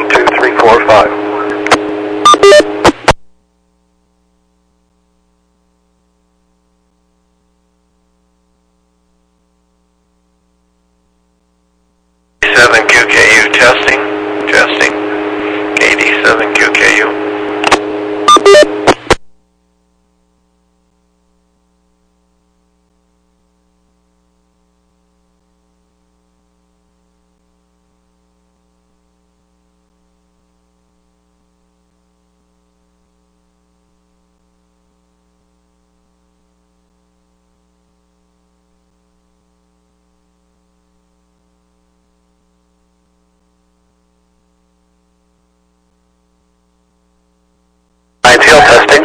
2, 3, 4, 5. QKU testing. KD7 QKU. ITL testing.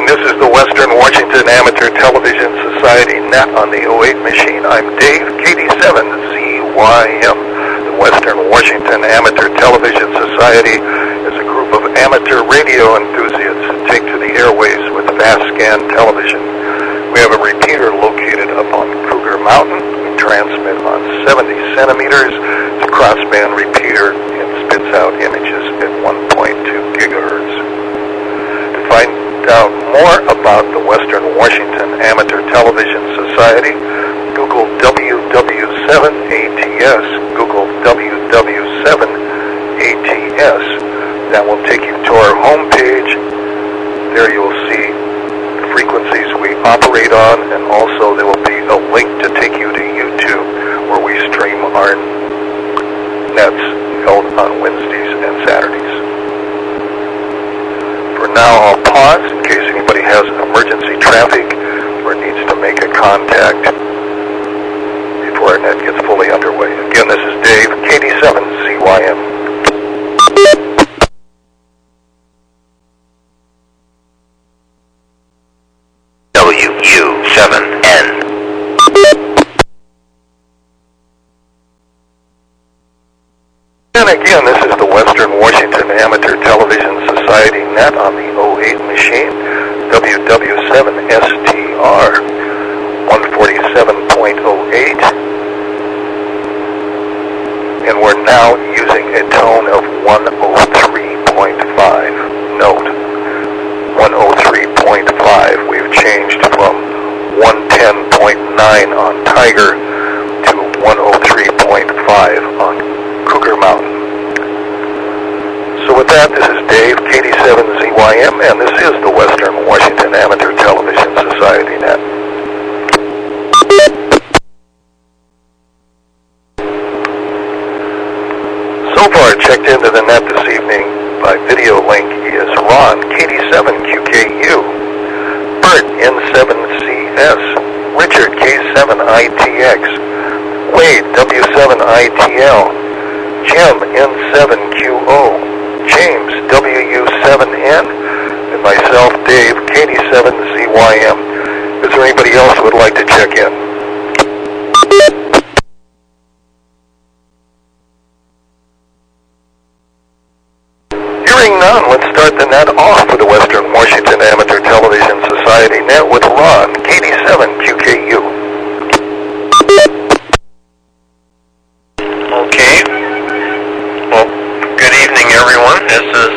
This is the Western Washington Amateur Television Society net on the 08 machine. I'm Dave, KD7ZYM. The Western Washington Amateur Television Society is a group of amateur radio enthusiasts who take to the airways with fast scan television. We have a repeater located up on Cougar Mountain. We transmit on 70 centimeters. It's a crossband repeater and spits out images at 1.2 gigahertz. To find out more about the Western Washington Amateur Television Society, Google WW7ATS. Google WW7ATS. That will take you to our homepage. There you will see the frequencies we operate on, and also there will be a link to take you to YouTube, where we stream our nets held on Wednesdays and Saturdays. For now, I'll pause in case anybody has emergency traffic or needs to make a contact before our net gets fully underway. Again, this is Dave, KD7ZYM. WW7N. And again, this is the Western Washington Amateur Television Society net on the 08 machine, WW7STR 147.08, and we're now using a tone of 103.5. Note, 103.5. We've changed from 110.9 on Tiger to 103.5 on Cougar Mountain. So with that, this is Dave, KD7ZYM, and this is the Western Washington Amateur Television Society net. So far checked into the net this evening by video link is Ron, KD7QKU, Bert, N7CS, Richard, K7ITX, Wade, W7ITL, Jim, N7QO, James, WU7N, and myself, Dave, KD7ZYM. Is there anybody else who would like to check in? Hearing none, let's start the net off for the Western Washington Amateur Television Society net with Ron, KD7QKU. Okay. Well, good evening, everyone. This is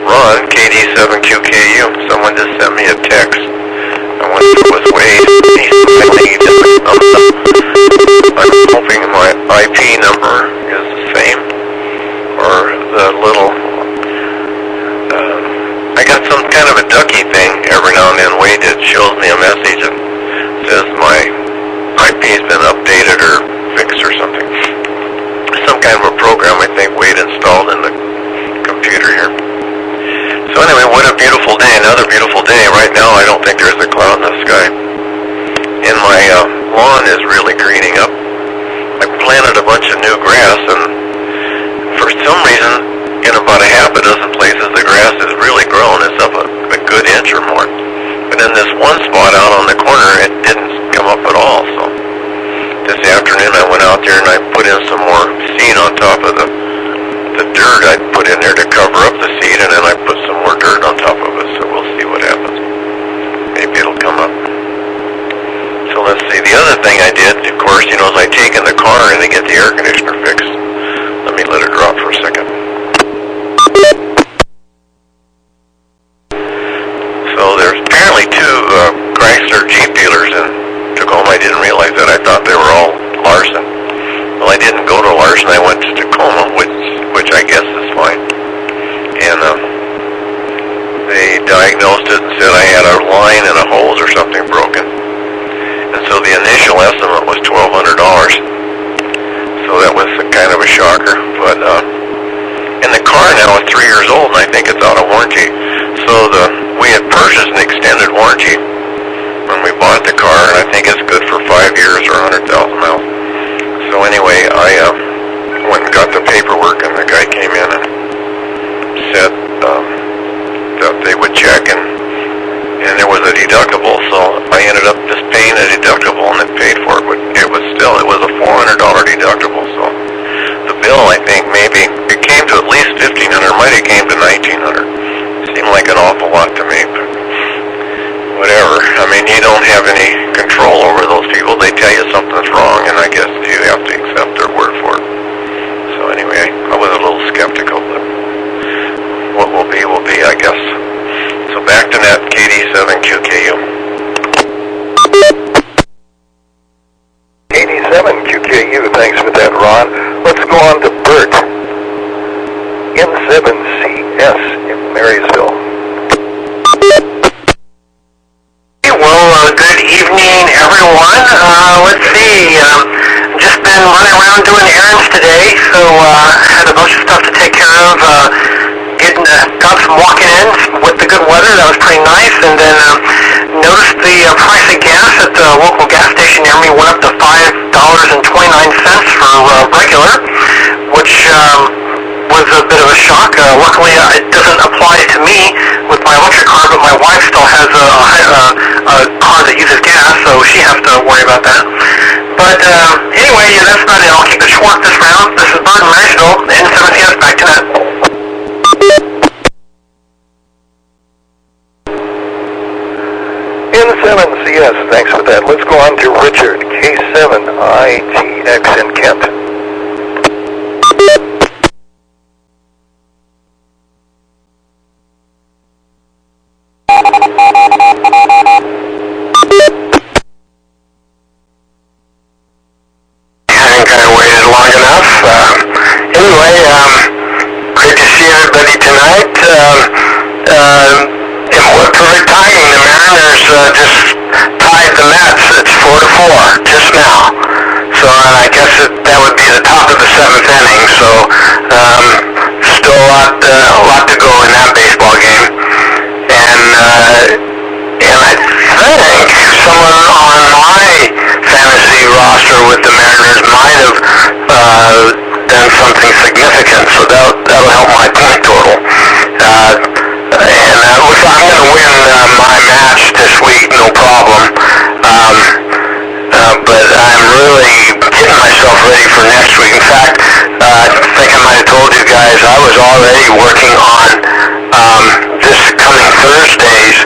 Ron, KD7QKU. Someone just sent me a text. I wonder if it was Wade. I'm hoping my IP number is the same, or the little, I got some kind of a ducky and in this one spot out on the corner, it didn't come up at all. So this afternoon I went out there and I put in some more seed on top of the dirt I put in there to cover up the seed, and then I put some more dirt on top of it. So we'll see what happens. Maybe it'll come up. So let's see. The other thing I did, of course, is I take in the car and I get the air conditioner fixed. Let me let it drop for a second. So there's apparently two Chrysler Jeep dealers in Tacoma. I didn't realize that. I thought they were all Larson. Well, I didn't go to Larson. I went to Tacoma, which I guess is fine. And they diagnosed it and said I had a line and a hose or something broken. And so the initial estimate was $1,200. So that was kind of a shocker. But and the car now is 3 years old, and I think it's out of warranty. So we had purchased an extended warranty when we bought the car, and I think it's good for 5 years or 100,000 miles. So anyway, I went and got the paperwork, and the guy came in and said that they would check, and there was a deductible. So I ended up just paying a deductible, and it paid for it. But it was a $400 deductible. So the bill, I think, maybe it came to at least $1,500. Might have came to $1,900. Seemed like an awful lot to me, but whatever. I mean, you don't have any control over those people. They tell you something's wrong, and I guess you have to accept their word for it. So anyway, I was a little skeptical, but what will be, I guess. So back to net, KD7QKU. KD7QKU, thanks for that, Ron. Let's go on to Bert. N7CS in Marysville. Well, good evening, everyone. Let's see, just been running around doing errands today, so had a bunch of stuff to take care of. Got some walking-ins with the good weather. That was pretty nice. And then noticed the price of gas at the local gas station near me went up to $5.29 for regular, which was a bit of a shock. Luckily, it doesn't apply to me with my electric car, but my wife still has a car that uses gas, so she has to worry about that. But anyway, yeah, that's about it. I'll keep it short this round. This is Bert in Marysville, N7CS, back to net. N7CS, thanks for that. Let's go on to Richard, K7ITX in Kent. Haven't kind of waited long enough. Anyway, great to see everybody tonight. What perfect timing. The Mariners just tied the Mets. It's 4-4 just now. So I guess that would be the top of the 7th inning. So still a lot to go in that baseball game. And I think someone on my fantasy roster with the Mariners might have done something significant. So that'll help my point total. And looks like I'm going to win my match this week, no problem. But I'm really getting myself ready for next week. In fact, I think I might have told you guys I was already working on this coming Thursday's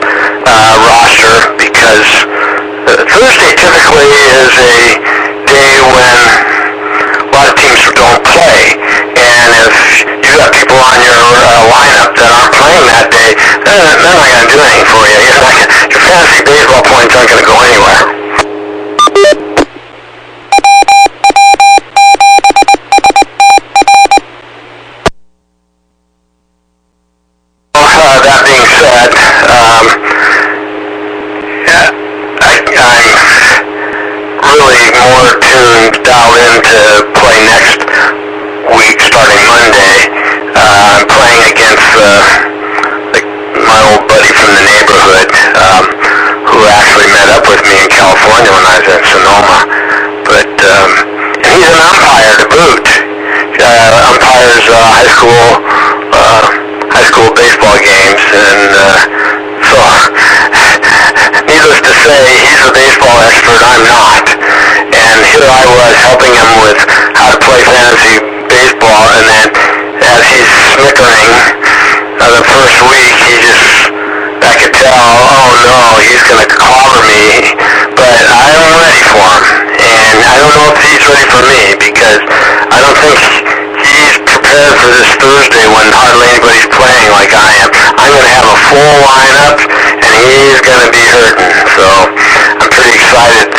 roster, because Thursday typically is a day when a lot of teams don't play. And if you got people on your lineup that aren't playing that day, they're not going to do anything for you. Your fantasy baseball points aren't going to go anywhere. That being said, I'm really more dialed in to play next week, starting Monday. I'm playing against my old buddy from the neighborhood, who actually met up with me in California when I was in Sonoma. But and he's an umpire to boot. Umpires high school baseball games, and so expert, I'm not. And here I was helping him with how to play fantasy baseball, and then as he's snickering the first week, I could tell, oh no, he's going to clobber me, but I'm ready for him. And I don't know if he's ready for me, because I don't think he's prepared for this Thursday when hardly anybody's playing like I am. I'm going to have a full lineup, and he's going to be hurting. So I'm pretty excited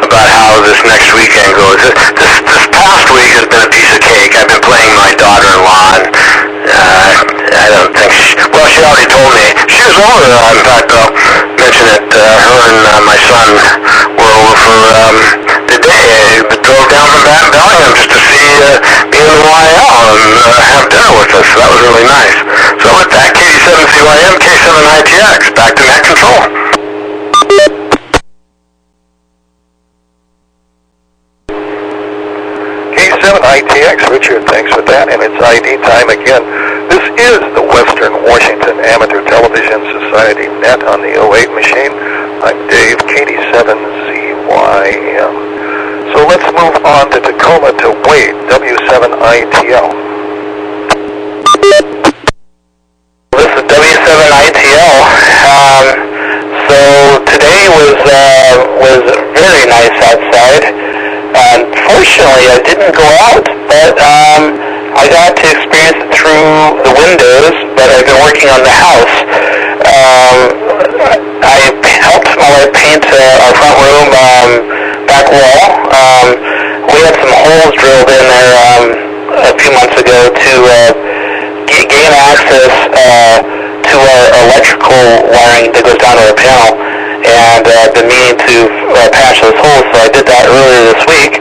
about how this next weekend goes. This past week has been a piece of cake. I've been playing my daughter-in-law, and I don't think she already told me. She was over, in fact, I'll mention it, her and my son were over for the day. They drove down from Bellingham just to see me in the YL and have dinner with us. So that was really nice. So with that, KD7CYM, K7ITX, back to net control. K7ITX, Richard, thanks for that, and it's ID time again. This is the Western Washington Amateur Television Society net on the 08 machine. I'm Dave, KD7ZYM. So let's move on to Tacoma to Wade, W7ITL. This is W7ITL. So today was very nice outside. Unfortunately, I didn't go out, but I got to experience it through the windows, but I've been working on the house. I helped my wife paint our front room back wall. We had some holes drilled in there a few months ago to gain access to our electrical wiring that goes down to our panel, and I've been meaning to patch those holes, so I did that earlier this week.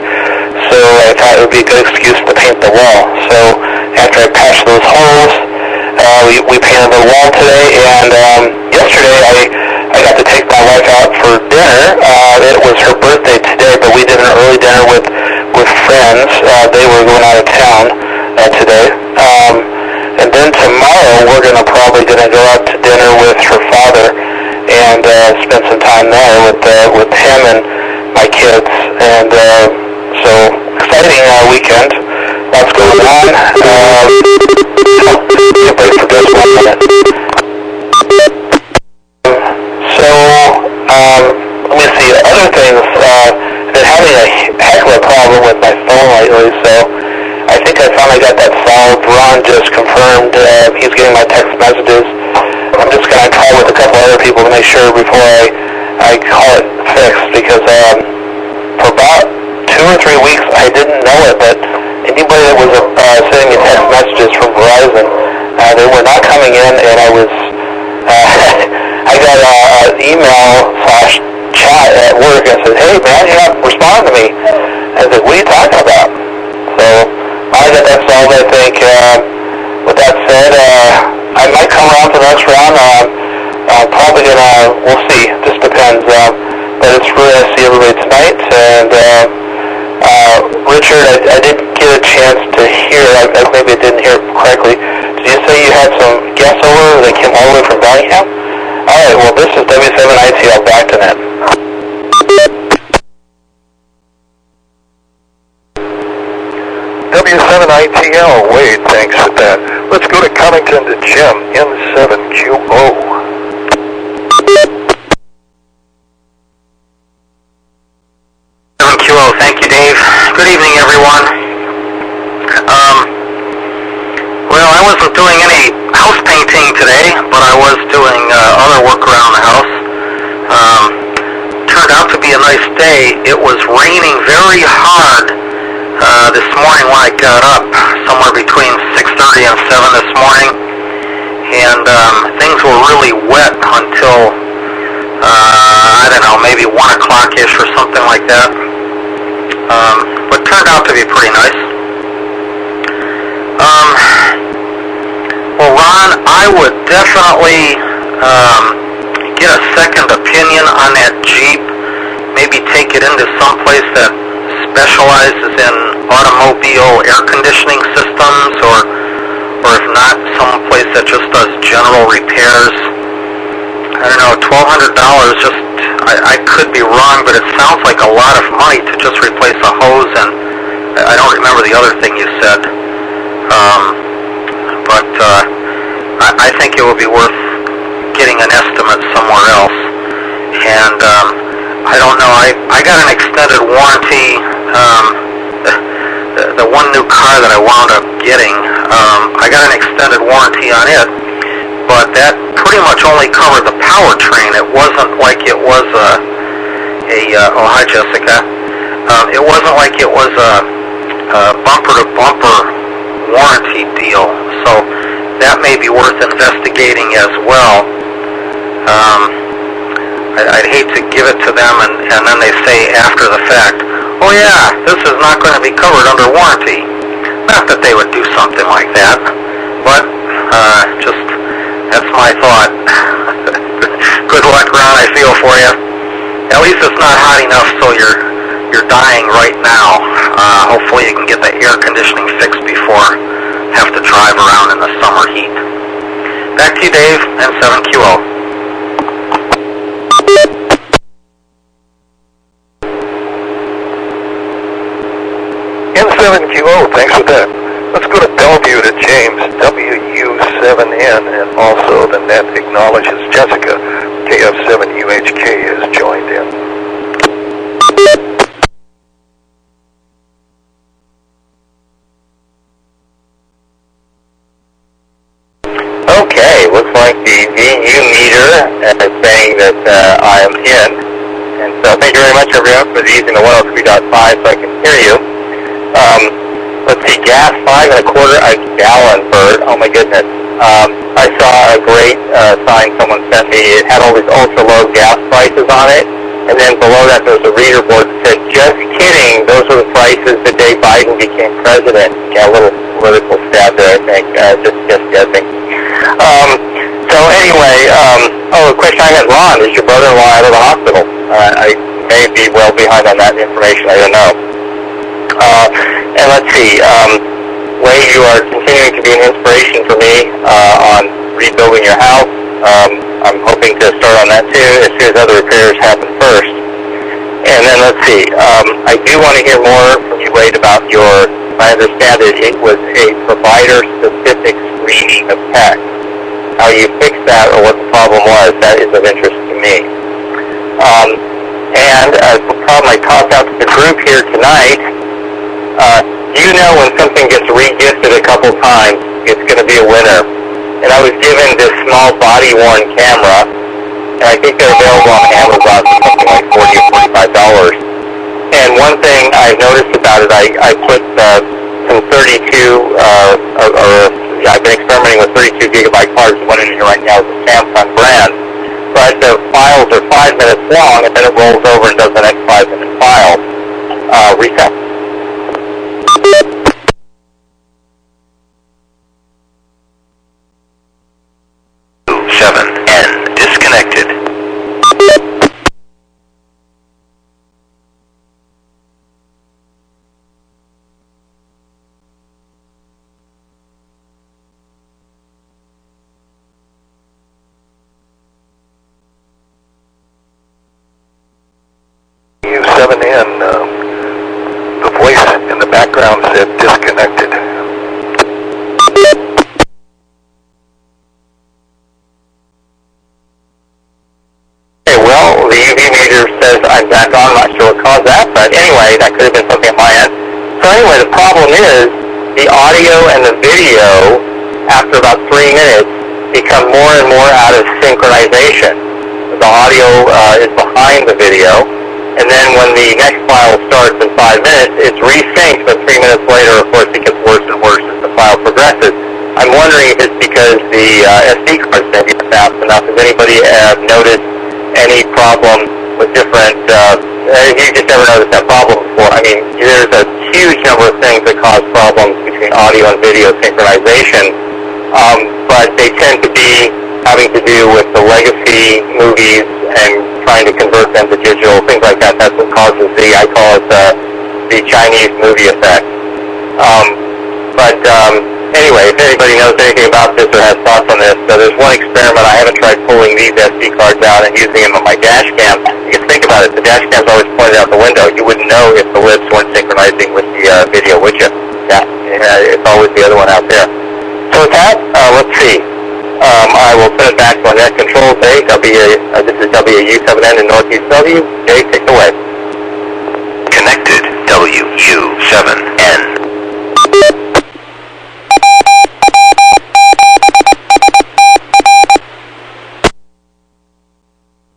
So I thought it would be a good excuse to paint the wall. So after I patched those holes, we painted the wall today, and yesterday I got to take my wife out for dinner. It was her birthday today, but we did an early dinner with friends. They were going out of town today. And then tomorrow we're probably going to go out to dinner with her father and spend some time there with him and my kids. And so exciting weekend. Lots going on. Wait for just 1 minute. So let me see. Other things. I've been having a heck of a problem with my phone lately. So I think I finally got that solved. Ron just confirmed he's getting my text messages. I'm just going to call with a couple other people to make sure before I call it fixed, because for about 2 or 3 weeks I didn't know it, but anybody that was sending me text messages from Verizon, they were not coming in, and I was I got an email/chat at work and said, hey man, you're not responding to me. I said, what are you talking about? So I got that solved, I think. With that said, I might come around to the next round. Probably we'll see. Just depends. But it's really nice to see everybody tonight. And Richard, I didn't get a chance to hear. Maybe I didn't hear it correctly. Did you say you had some guests over that came all the way from Bellingham? All right. Well, this is W7ITL back to net. W7ITL, Wade, thanks for that. Let's go to Cummington to Jim, N7QO. Thank you, Dave. Good evening, everyone. Well, I wasn't doing any house painting today, but I was doing other work around the house. Turned out to be a nice day. It was raining very hard this morning when I got up, somewhere between 6:30 and 7 this morning, and things were really wet until, I don't know, maybe 1 o'clock-ish or something like that. But turned out to be pretty nice. Well, Ron, I would definitely get a second opinion on that Jeep. Maybe take it into some place that specializes in automobile air conditioning systems, or if not, some place that just does general repairs. I don't know, $1,200 just I could be wrong, but it sounds like a lot of money to just replace a hose, and I don't remember the other thing you said. But I think it would be worth getting an estimate somewhere else. And I don't know, I got an extended warranty. The one new car that I wound up getting, I got an extended warranty on it, but that pretty much only covered the powertrain. It wasn't like it was oh, hi Jessica. It wasn't like it was a bumper-to-bumper warranty deal, so that may be worth investigating as well. I'd hate to give it to them and then they say after the fact, oh yeah, this is not going to be covered under warranty. Not that they would do something like that, but just that's my thought. Good luck, Ron. I feel for you. At least it's not hot enough so you're dying right now. Hopefully you can get the air conditioning fixed before you have to drive around in the summer heat. Back to you, Dave, and 7QO. N7QO, thanks for that. Let's go to Bellevue to James, WU7N, and also the net acknowledges Jessica. KF7UHK is joined in. Okay, looks like the VU meter is saying that I am in. And so thank you very much, everyone, for using the 103.5 so I can hear you. Let's see, gas 5 1/4 a gallon, Bert. Oh my goodness. I saw a great sign someone sent me. It had all these ultra low gas prices on it, and then below that there was a reader board that said, "Just kidding, those were the prices the day Biden became president." Got a little political stab there, I think. Just guessing. So anyway, the question I had, Ron, is your brother-in-law out of the hospital? I may be well behind on that information. I don't know. And let's see, Wade, you are continuing to be an inspiration for me on rebuilding your house. I'm hoping to start on that too as soon as other repairs happen first. And then let's see, I do want to hear more from you, Wade, about I understand it was a provider-specific screening of text. How you fixed that or what the problem was, that is of interest to me. And the problem I tossed out to the group here tonight, you know when something gets re-gifted a couple times, it's going to be a winner. And I was given this small body-worn camera, and I think they're available on Amazon for something like $40 or $45. And one thing I've noticed about it, I put some 32, I've been experimenting with 32 gigabyte cards. One in here right now is a Samsung brand. But the files are 5 minutes long, and then it rolls over and does the next 5-minute file reset. 7N disconnected. U7N, the voice in the background said disconnected. The UV meter says I'm back on. I'm not sure what caused that, but anyway, that could have been something at my end. So anyway, the problem is the audio and the video, after about 3 minutes, become more and more out of synchronization. The audio is behind the video, and then when the next file starts in 5 minutes, it's resynced, but 3 minutes later, of course, it gets worse and worse as the file progresses. I'm wondering if it's because the SD card's maybe not fast enough. Has anybody noticed any problem with different, you just never noticed that problem before? I mean, there's a huge number of things that cause problems between audio and video synchronization, but they tend to be having to do with the legacy movies and trying to convert them to digital, things like that. That's what causes I call it the Chinese movie effect. Anyway, if anybody knows anything about this or has thoughts on this, there's one experiment. I haven't tried pulling these SD cards out and using them on my dash cam. You can about it. The dash cam's always pointed out the window. You wouldn't know if the lips weren't synchronizing with the video, would you? Yeah, it's always the other one out there. So with that, let's see. I will send it back to my net control bay. This is WW7N in Northeast W. Jay, take it away. Connected, WU7N.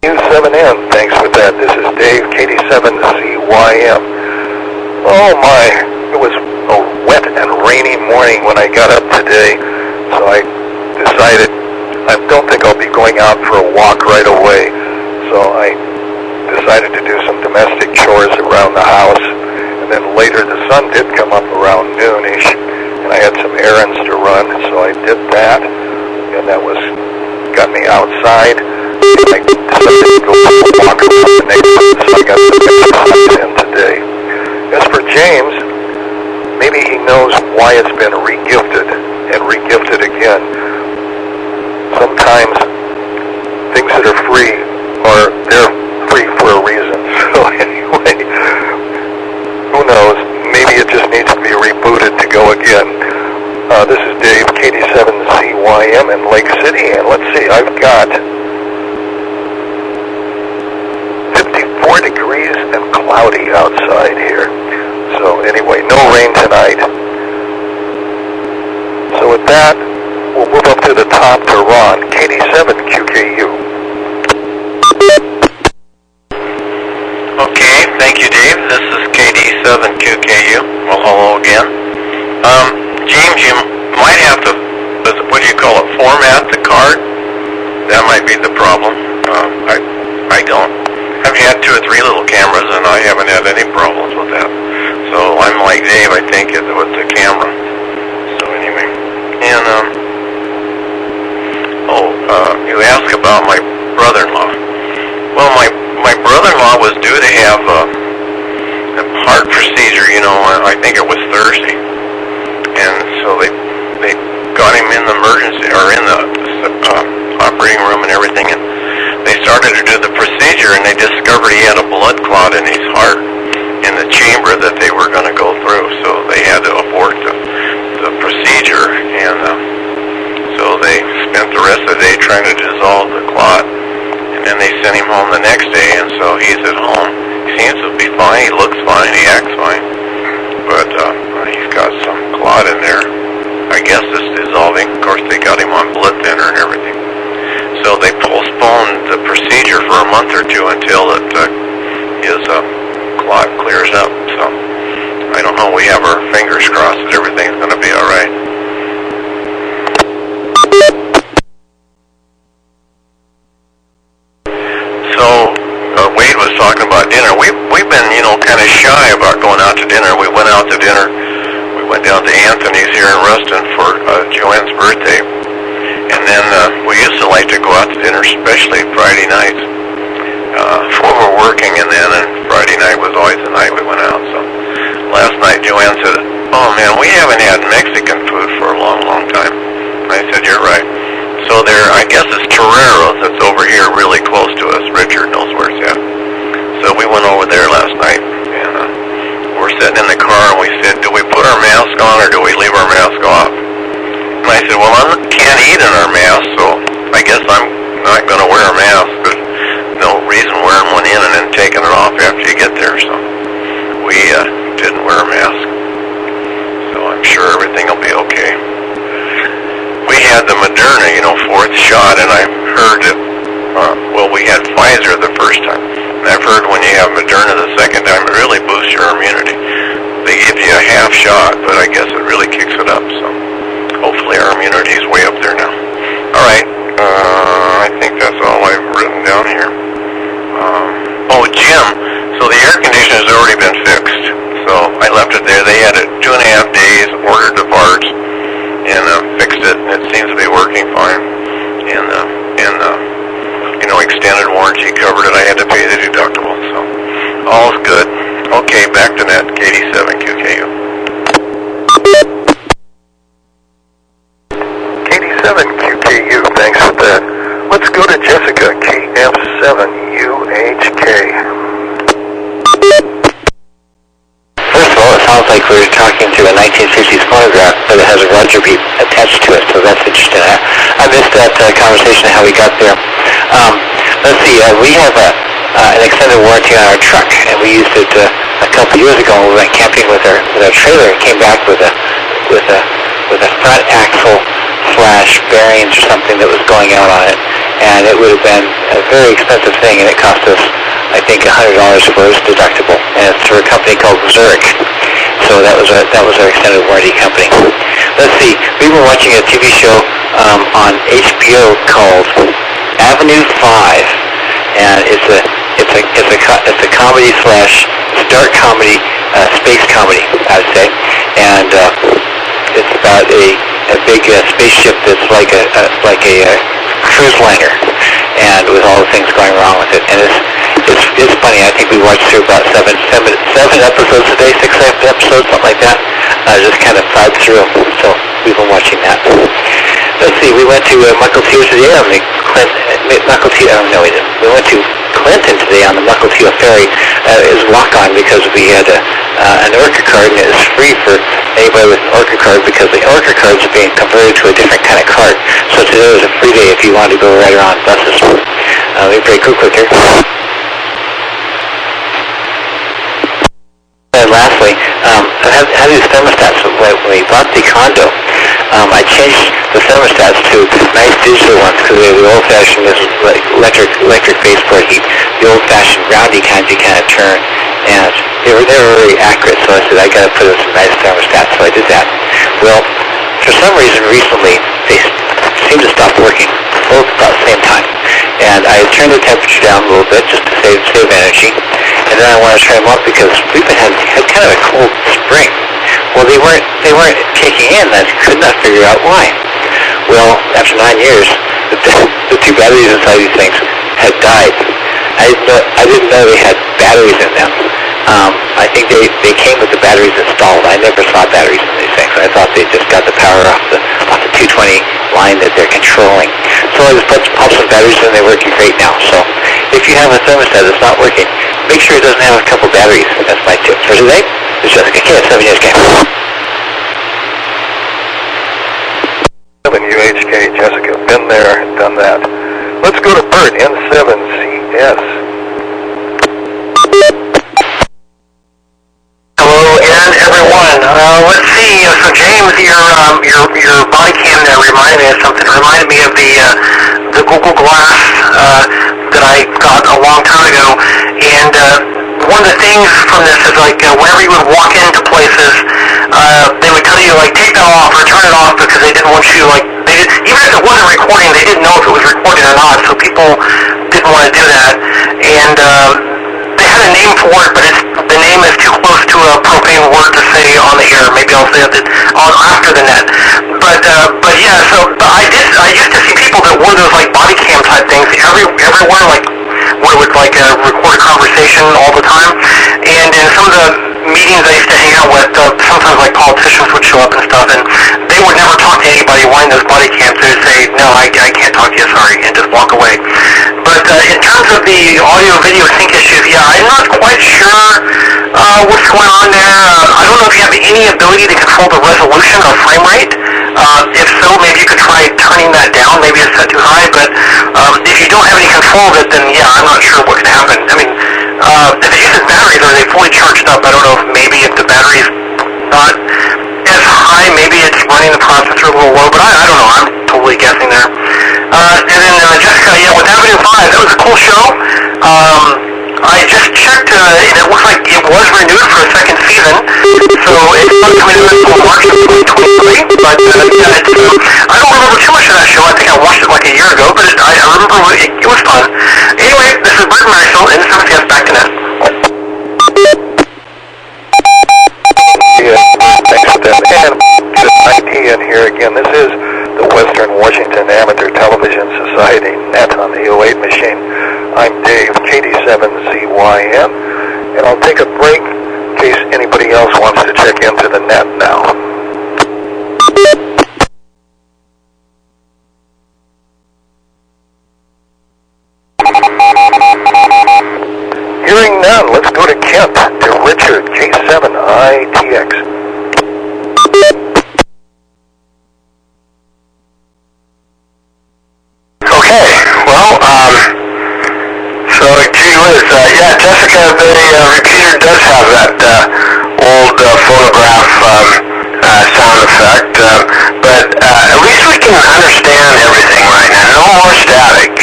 U7N, thanks for that. This is Dave, KD7ZYM. Oh my, it was a wet and rainy morning when I got up today, so I decided I don't think I'll be going out for a walk right away, so I decided to do some domestic chores around the house, and then later the sun did come up around noonish, and I had some errands to run, so I did that, and that got me outside. I decided to go walk around the neighborhood, so I got some exercise in today. As for James, maybe he knows why it's been regifted and regifted again. Sometimes things that are free they're free for a reason. So anyway, who knows? Maybe it just needs to be rebooted to go again. This is Dave, KD7ZYM in Lake City, and let's see, I've got 54 degrees and cloudy outside here. So anyway, no rain tonight. So with that, we'll move up to the top to Ron, KD7QKU. Okay, thank you, Dave. This is KD7QKU. Well, hello again. James, you might have to, what do you call it, format the card? That might be the problem. I don't. I've had 2 or 3 little cameras, and I haven't had any problems with that. So I'm like Dave, I think, with the camera. So anyway, and you asked about my brother-in-law. Well, my brother-in-law was due to have a heart procedure. I think it was Thursday, and so they got him in the emergency or in the operating room and everything, and they started to do the procedure, and they discovered he had a blood clot in his heart in the chamber that they were going to go through, so they had to abort the procedure, and so they spent the rest of the day trying to dissolve the clot, and then they sent him home the next day, and so he's at home. He seems to be fine, he looks fine, he acts fine, but he's got some clot in there. I guess it's dissolving. Of course, they got him on blood thinner and everything. So they postponed the procedure for a month or 2 until his clot clears up. So I don't know. We have our fingers crossed that everything's going to be all right. So Wade was talking about dinner. We've been kind of shy about going out to dinner. We went out to dinner. We went down to Anthony's here in Ruston for Joanne's birthday. And then we used to like to go out to dinner, especially Friday nights. We were working, and Friday night was always the night we went out. So last night Joanne said, "Oh man, we haven't had Mexican food for a long, long time." And I said, "You're right." So I guess it's Torrero's that's over here really close to us. Richard knows where it's at. So we went over there last night, and we're sitting in the car, and we said, "Do we put our mask on or do we leave our mask off?" And I said, "Well, I can't eat in our mask, so I guess I'm not going to wear a mask. There's no reason wearing one in and then taking it off after you get there." So we didn't wear a mask. So I'm sure everything will be okay. We had the Moderna, 4th shot, and I heard that, we had Pfizer the first time. And I've heard when you have Moderna the second time, it really boosts your immunity. They give you a half shot, but I guess it really kicks it up. So hopefully our immunity is way up there now. All right, I think that's all I've written down here. Jim, so the air conditioner has already been fixed. So I left it there. They had it 2.5 days, ordered the parts, and fixed it. And it seems to be working fine. And extended warranty covered it. I had to pay the deductible. So all's good. Okay, back to net, KD7QKU. KD7QKU, thanks for that. Let's go to Jessica, KF7UHK. we're talking to a 1950s phonograph, but it has a Roger beat attached to it, so that's interesting. I missed that conversation, how we got there. Let's see, we have an extended warranty on our truck, and we used it a couple years ago when we went camping with our trailer and came back with a front axle slash bearings or something that was going out on it, and it would have been a very expensive thing, and it cost us, I think, $100 for its deductible, and it's through a company called Zurich. So that was our extended warranty company. Let's see, we were watching a TV show on HBO called Avenue 5, and it's a comedy slash dark comedy, space comedy, I would say, and it's about a big spaceship that's like a cruise liner, and with all the things going wrong with it. And it's funny. I think we watched through about seven episodes a day, 6 episodes, something like that. Just kind of plowed through. So we've been watching that. Let's see. We went to Mukilteo today on the Mukilteo. No, we didn't. We went to Clinton today on the Mukilteo ferry. It was walk-on because we had an Orca card, and it was free for anybody with an Orca card because the Orca cards are being converted to a different kind of card. So today was a free day if you wanted to go right around buses. Let me break real quick here. And lastly, I had these thermostats. When we bought the condo, I changed the thermostats to nice digital ones because they were the old-fashioned electric baseboard heat, the old-fashioned roundy kinds you kind of turn, and they were very accurate. So I said I got to put in some nice thermostats, so I did that. Well, for some reason recently they seem to stop working both about the same time, and I turned the temperature down a little bit just to save energy, and then I wanted to turn them up because we've had kind of a cold spring. Well, they weren't kicking in. I could not figure out why. Well, after 9 years, the two batteries inside these things had died. I didn't know they had batteries in them. I think they came with the batteries installed. I never saw batteries in these things. I thought they just got the power off the 220 line that they're controlling. So I just popped some batteries in. They're working great now. So if you have a thermostat that's not working, make sure it doesn't have a couple batteries. That's my tip for today. It's Jessica K at 7 Years Game. 7UHK, Jessica, been there, done that. Let's go to Bert, N7CS. Hello, and everyone. Let's see. So James, your body cam there reminded me of something. It reminded me of the Google Glass that I got a long time ago, and one of the things from this is like whenever you would walk into places, they would tell you like take that off or turn it off because they didn't want you even if it wasn't recording, they didn't know if it was recording or not. So people didn't want to do that, and they had a name for it, but the name is too close to a profane word to say on the air. Maybe I'll say it after the net. But yeah. So I used to see people that wore those like body cam type things everywhere, like where it would like record a conversation all the time. And in some of the meetings I used to hang out with, sometimes like politicians would show up and stuff, and they would never talk to anybody wearing those body cams. They would say, no, I can't talk to you, sorry, and just walk away. But in terms of the audio-video sync issues, yeah, I'm not quite sure what's going on there. I don't know if you have any ability to control the resolution or frame rate. If so, maybe you could try turning that down. Maybe it's set too high, but if you don't have any control of it, then yeah, I'm not sure what can happen. I mean, if it uses batteries, are they fully charged up? I don't know if the battery's not as high, maybe it's running the processor a little low, but I don't know. I'm totally guessing there. And then Jessica, yeah, with Avenue 5, that was a cool show. I just checked, and it looks like it was renewed for a second season, so it's not coming in until March of 2023, but yeah, I don't remember too much of that show. I think I watched it like a year ago, but I remember it was fun. Anyway, this is Bert Marshall, and this is back to net. Yeah, thanks for that. And just IT in here again. This is the Western Washington Amateur Television Society net on the 08 machine. I'm Dave, KD7ZYM, and I'll take a break in case anybody else wants to check into the net now. Hearing none, let's go to Kent, to Richard, K7ITX. the repeater does have that old phonograph sound effect, but at least we can understand everything right now. No more static.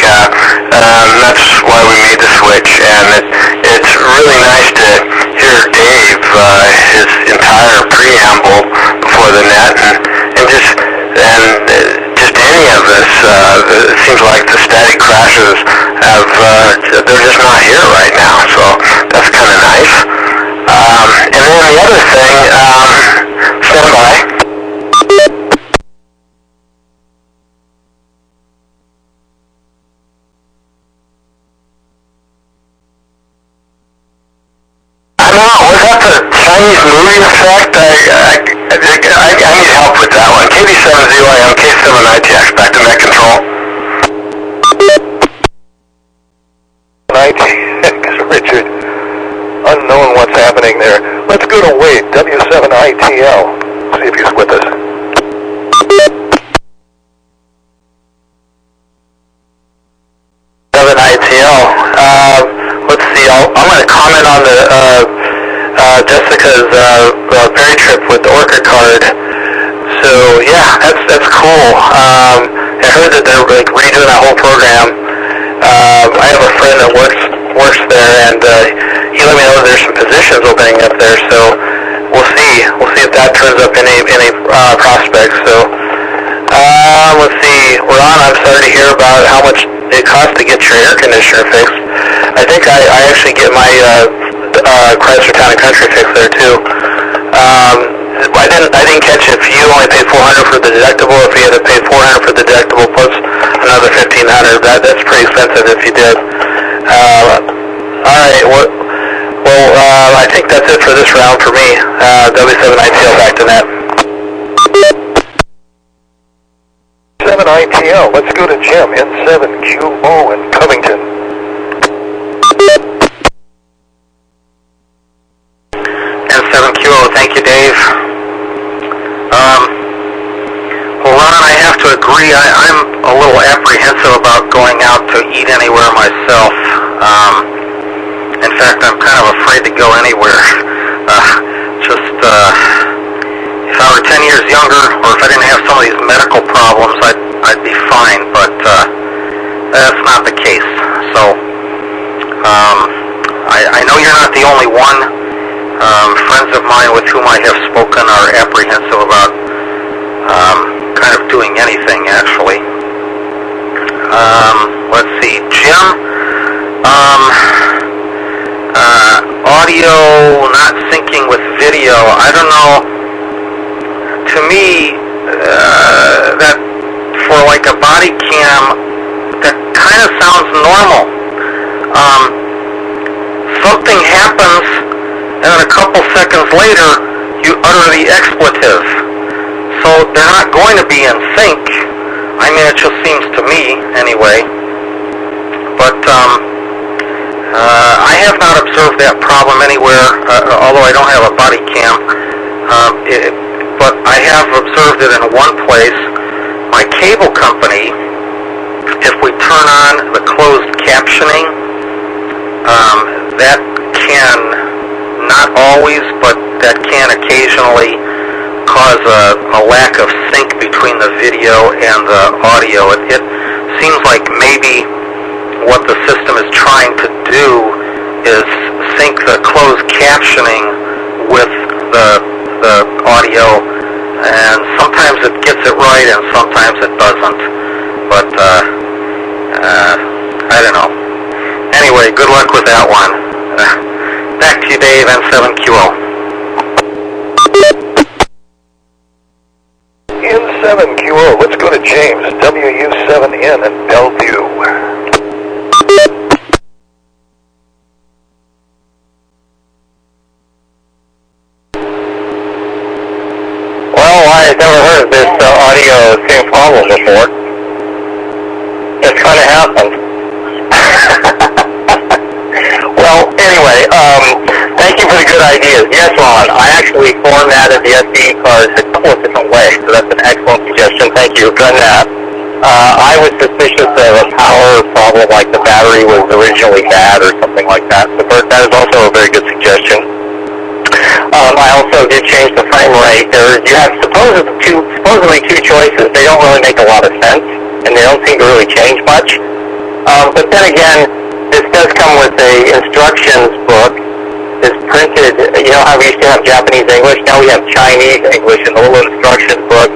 That's why we made the switch, and it's really nice to hear Dave, his entire preamble before the net, and just any of this. It seems like the static crashes they're just not here right now, so that's kind of nice. And then the other thing, stand by. I don't know, was that the Chinese movie effect? I need help with that one. KD7ZYM, K7ITX, back to net control. ITX, Richard. Unknown what's happening there. Let's go to Wade, W7ITL. See if he's with us. Let's see, I'm going to comment on Jessica's ferry trip with the Orca card. So yeah, that's cool. I heard that they're like redoing that whole program. I have a friend that works there, and he let me know there's some positions opening up there. So we'll see if that turns up any prospects. So let's see, Ron, I'm sorry to hear about how much it costs to get your air conditioner fixed. I think I actually get my Chrysler Town and Country fixed there too. I didn't catch if you only paid $400 for the deductible, if you had to pay $400 for the deductible plus another $1,500. That's pretty expensive if you did. All right. Well, I think that's it for this round for me. W7ITL back to net. 7ITL. Let's go to Jim, N7QO in Covington. N7QO, thank you, Dave. Well, Ron, I have to agree. I'm a little apprehensive about going out to eat anywhere myself. In fact, I'm kind of afraid to go anywhere. If I were 10 years younger, or if I didn't have some of these medical problems, I'd be fine. But that's not the case. So I know you're not the only one. Friends of mine with whom I have spoken are apprehensive about kind of doing anything, actually. Let's see, Jim, audio not syncing with video. I don't know. To me, that for like a body cam, that kind of sounds normal. Something happens, and then a couple seconds later, you utter the expletive. So they're not going to be in sync. I mean, it just seems to me, anyway. But I have not observed that problem anywhere, although I don't have a body cam. But I have observed it in one place. My cable company, if we turn on the closed captioning, that can, not always, but that can occasionally cause a lack of sync between the video and the audio. It seems like maybe what the system is trying to do is sync the closed captioning with the audio, and sometimes it gets it right and sometimes it doesn't. But I don't know. Anyway, good luck with that one. Back to you, Dave, N7QO. N7QO, let's go to James, WU7N in Bellevue. Well, I've never heard of this audio sync problem before. It's kind of happened. Well, anyway, thank you for the good ideas. Yes, Ron, I actually formatted the SD cards a couple of different ways, so that's an excellent suggestion. Thank you for doing that. I was suspicious of a power problem, like the battery was originally bad or something like that. So that is also a very good suggestion. I also did change the frame rate. You have supposedly two choices. They don't really make a lot of sense, and they don't seem to really change much. But then again, this does come with a instructions book. It's printed, you know how we used to have Japanese English? Now we have Chinese English in the little instructions book.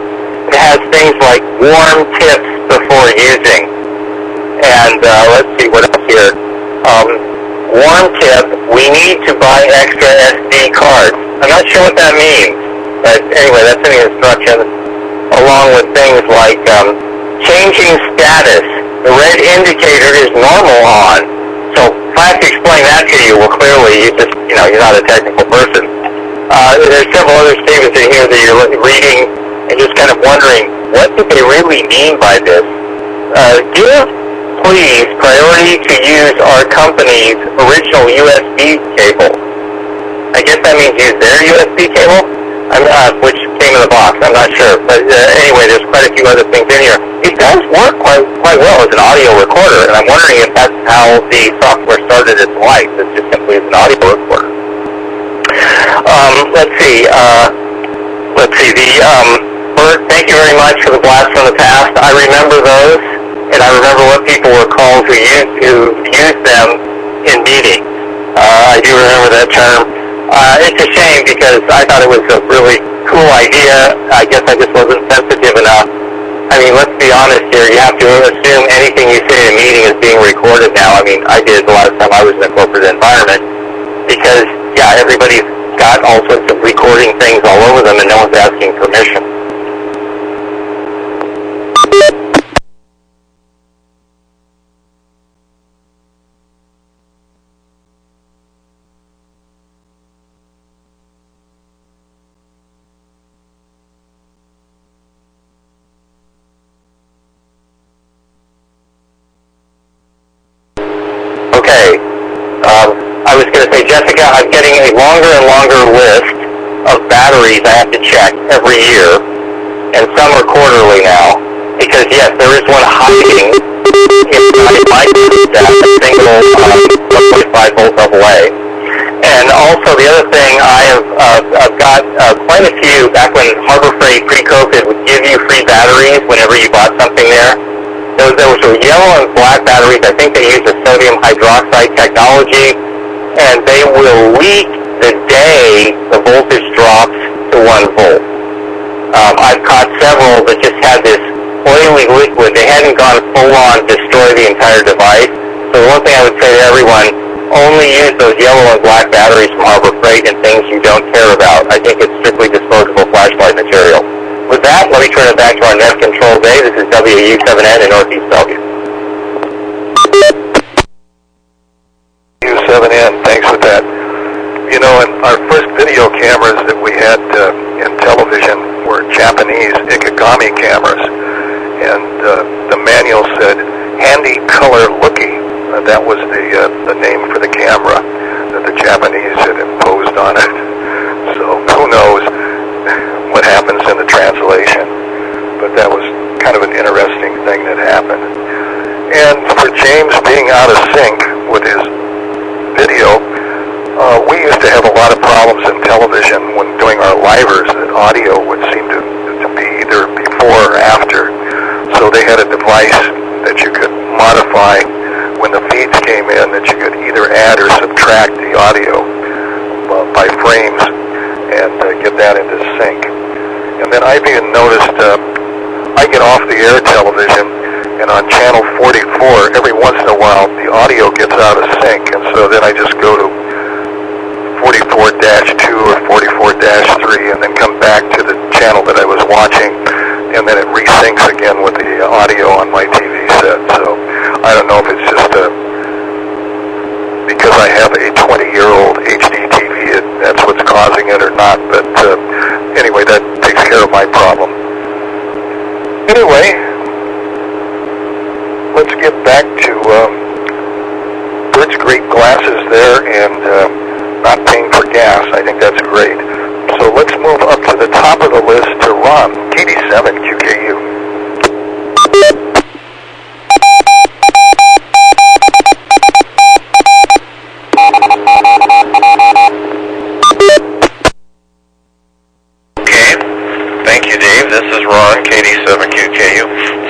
It has things like warm tips before using. And let's see what else here. Warm tip, we need to buy extra SD cards. I'm not sure what that means. But anyway, that's in the instructions. Along with things like changing status. The red indicator is normal on. So if I have to explain that to you, well, clearly you're not a technical person. There's several other statements in here that you're reading and just kind of wondering, what do they really mean by this? Give, please, priority to use our company's original USB cable. I guess that means use their USB cable, which came in the box. I'm not sure. But anyway, there's quite a few other things in here. It does work quite well as an audio recorder, and I'm wondering if that's how the software started its life. It's just simply as an audio recorder. Let's see. Bert, thank you very much for the blast from the past. I remember those, and I remember what people were called who used them in meetings. I do remember that term. It's a shame because I thought it was a really cool idea. I guess I just wasn't sensitive enough. I mean, let's be honest here. You have to assume anything you say in a meeting is being recorded now. I mean, I did the last time I was in a corporate environment because, yeah, everybody's got all sorts of recording things all over them and no one's asking permission. I was going to say, Jessica, I'm getting a longer and longer list of batteries I have to check every year, and some are quarterly now, because yes, there is one hiding inside my stack, a single 1.5 volt AA. And also the other thing, I've got quite a few, back when Harbor Freight pre-COVID would give you free batteries whenever you bought something there. There was yellow and black batteries. I think they use a sodium hydroxide technology, and they will leak the day the voltage drops to 1 volt. I've caught several that just had this oily liquid. They hadn't gone full-on destroy the entire device. So the one thing I would say to everyone, only use those yellow and black batteries from Harbor Freight and things you don't care about. I think it's strictly disposable flashlight material. With that, let me turn it back to our net control bay. This is WW7N in Northeast Bellevue. W7N, thanks for that. You know, and our first video cameras that we had in television were Japanese Ikegami cameras, and the manual said handy color looky. That was the name for the camera that the Japanese had imposed on it. So who knows what happens in the translation, but that was kind of an interesting thing that happened. And for James being out of sync with his video, we used to have a lot of problems in television when doing our livers that audio would seem to be either before or after. So they had a device that you could modify when the feeds came in, that you could either add or subtract the audio by frames and get that into sync. And then I've even noticed I get off the air television, and on channel 44, every once in a while, the audio gets out of sync, and so then I just go to 44-2 or 44-3, and then come back to the channel that I was watching, and then it resyncs again with the audio on my TV set. So I don't know if it's just because I have a 20-year-old HD TV, that's what's causing it or not, but anyway, that takes care of my problem. Anyway, let's get back to Bert's great glasses there and not paying for gas. I think that's great. So let's move up to the top of the list to Ron, KD7 QKU.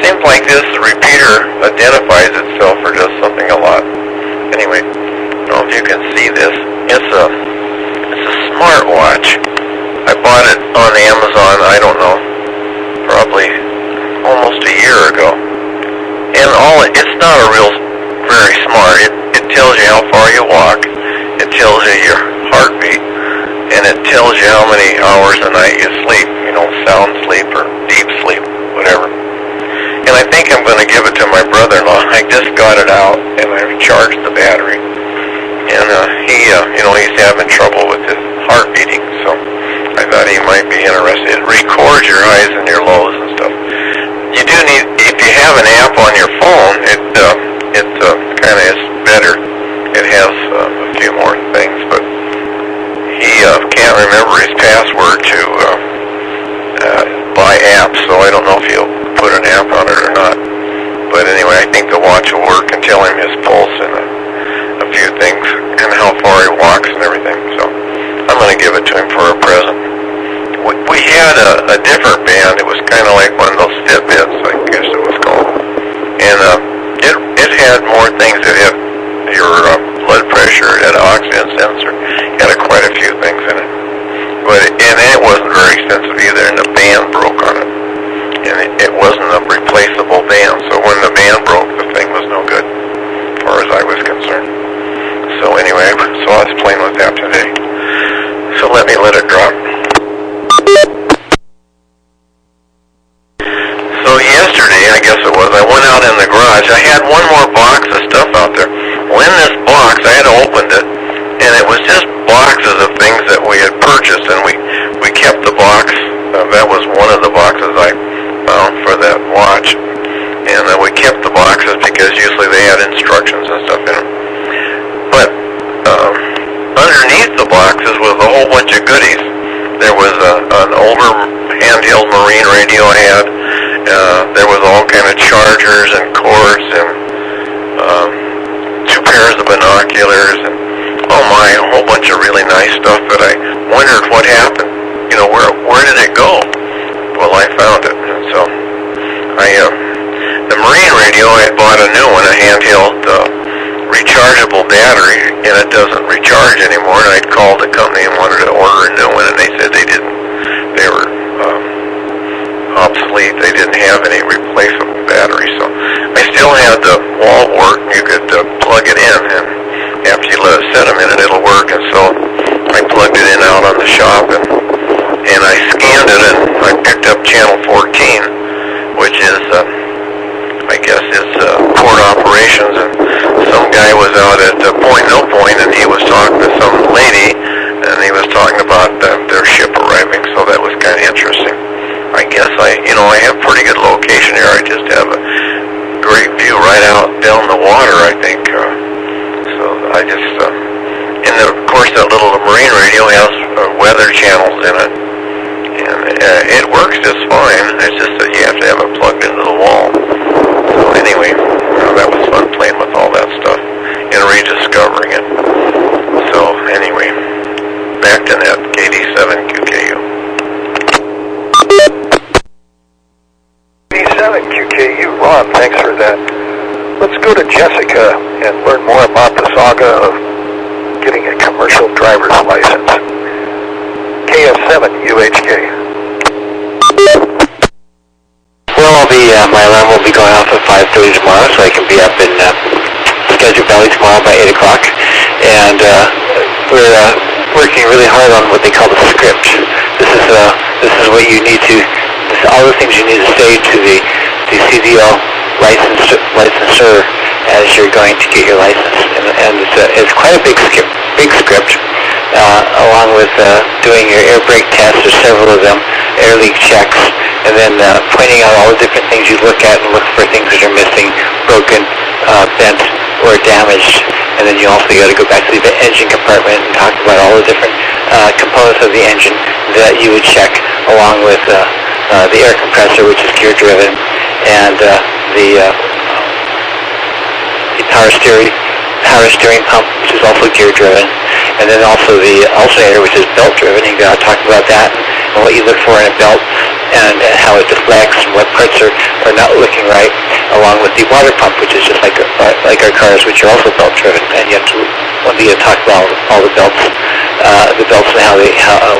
seems like this repeater identifies itself or does something a lot. Anyway, I don't know if you can see this. It's a smartwatch. I bought it on Amazon, I don't know, probably almost a year ago. And it's not a real very smart. It tells you how far you walk. It tells you your heartbeat, and it tells you how many hours a night you sleep. You know, sound sleep or deep sleep, whatever. And I think I'm going to give it to my brother-in-law. I just got it out, and I charged the battery. And he's having trouble with his heart beating, so I thought he might be interested. It records your highs and your lows and stuff. You do need, if you have an app on your phone, it kind of is better. It has a few more things, but he can't remember his password to buy apps, so I don't know if he'll put an app on it or not. But anyway, I think the watch will work and tell him his pulse and a few things and how far he walks and everything. So I'm going to give it to him for a present. We had a different band. It was kind of like one of those Fitbits, I guess it was called. And it had more things. It had your blood pressure, it had an oxygen sensor, it had quite a few things in it. And it wasn't very expensive either, and the band broke on it. And it wasn't a replaceable band, so when the band broke, the thing was no good, as far as I was concerned. So anyway, so I was playing with that today. So let me let it drop. So yesterday, I guess it was, I went out in the garage. I had one more box of stuff out there. Well, in this box, I had opened it, and it was just boxes of things that we had purchased, and we kept the box. That was one of the boxes I found for that watch, and we kept the boxes because usually they had instructions and stuff in them. But underneath the boxes was a whole bunch of goodies. There was an older handheld marine radio I had. There was all kind of chargers and cords and 2 pairs of binoculars and a whole bunch of really nice stuff that I wondered what happened. You know, where did it go? Well, I found it. And so the marine radio, I bought a new one, a handheld rechargeable battery, and it doesn't recharge anymore. And I'd called the company and wanted to order a new one, and they said they didn't. They were obsolete. They didn't have any replaceable batteries. So I still had the wall work. You could plug it in, and after you let it set a minute, it'll work. And so I plugged it in out on the shop, and I scanned it, and I picked up channel 14, which is, I guess, is port operations. And some guy was out at Point No Point, and he was talking to some lady, and he was talking about their ship arriving. So that was kind of interesting. I guess I have pretty good location here. I just have a great view right out down the water, I think. So I just, and of course that little marine radio has weather channels in it, and it works just fine. It's just that you have to have it plugged into the wall. So anyway, that was fun playing with all that stuff and rediscovering it. So anyway, back to that, KD7QKU. KD7QKU, Ron, thanks for that. Let's go to Jessica and learn more about the saga of getting a commercial driver's license. KF7UHK. Well, my alarm will be going off at 5:30 tomorrow, so I can be up in Skagit Valley tomorrow by 8 o'clock. And we're working really hard on what they call the script. This is what you need to, all the things you need to say to the CDL licensor as you're going to get your license. And it's quite a big script, along with doing your air brake tests. There's several of them, air leak checks, and then pointing out all the different things you look at and look for things that are missing, broken, bent, or damaged. And then you also got to go back to the engine compartment and talk about all the different components of the engine that you would check, along with the air compressor, which is gear driven, and the power steering pump, which is also gear driven, and then also the alternator, which is belt driven. You got to talk about that and what you look for in a belt, and how it deflects and what parts are not looking right, along with the water pump, which is just like our cars, which are also belt driven, and you have to talk about all the belts and